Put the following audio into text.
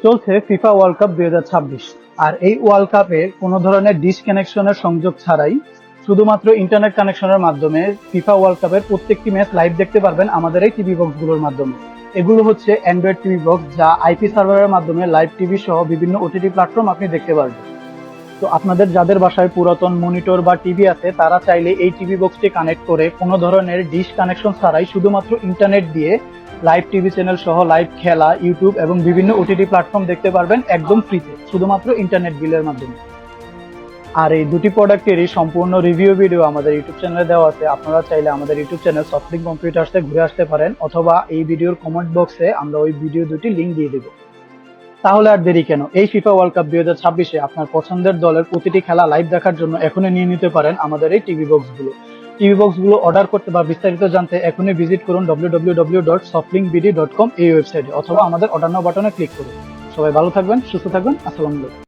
চলছে FIFA world cup 2026। আর এই world কাপে কোনো ধরনের ডিশ কানেকশনের সংযোগ ছাড়াই শুধুমাত্র ইন্টারনেট কানেকশনের মাধ্যমে ফিফা ওয়ার্ল্ড কাপের প্রত্যেকটি ম্যাচ লাইভ দেখতে পারবেন আমাদের এই টিভি বক্সগুলোর মাধ্যমে। এগুলো হচ্ছে অ্যান্ড্রয়েড টিভি বক্স, যা আইপি সার্ভারের মাধ্যমে লাইভ টিভি সহ বিভিন্ন ওটিটি প্ল্যাটফর্ম আপনি দেখতে পারবেন। তো আপনাদের যাদের বাসায় পুরাতন মনিটর বা টিভি আছে, তারা চাইলে এই টিভি বক্সটি কানেক্ট করে কোনো ধরনের ডিশ কানেকশন ছাড়াই শুধুমাত্র ইন্টারনেট দিয়ে লাইভ টিভি চ্যানেল সহ লাইভ খেলা, ইউটিউব এবং বিভিন্ন ওটিটি প্ল্যাটফর্ম দেখতে পারবেন একদম ফ্রিতে, শুধুমাত্র ইন্টারনেট বিলের মাধ্যমে। আর এই দুটি প্রোডাক্টেরই সম্পূর্ণ রিভিউ ভিডিও আমাদের ইউটিউব চ্যানেলে দেওয়া আছে। আপনারা চাইলে আমাদের ইউটিউব চ্যানেল সফটলিংক কম্পিউটার্সে ঘুরে আসতে পারেন, অথবা এই ভিডিওর কমেন্ট বক্সে আমরা ওই ভিডিও দুটি লিঙ্ক দিয়ে দেব। তাহলে আর দেরি কেন, এই ফিফা ওয়ার্ল্ড কাপ 2026-এ আপনার পছন্দের দলের প্রতিটি খেলা লাইভ দেখার জন্য এখনই নিয়ে নিতে পারেন আমাদের এই টিভি বক্সগুলো। টিভি বক্সগুলো অর্ডার করতে বা বিস্তারিত জানতে এখনই ভিজিট করুন www.softlinkbd.com এই ওয়েবসাইটে, অথবা আমাদের অর্ডার নাও বাটনে ক্লিক করুন। সবাই ভালো থাকবেন, সুস্থ থাকবেন। আসসালামু আলাইকুম।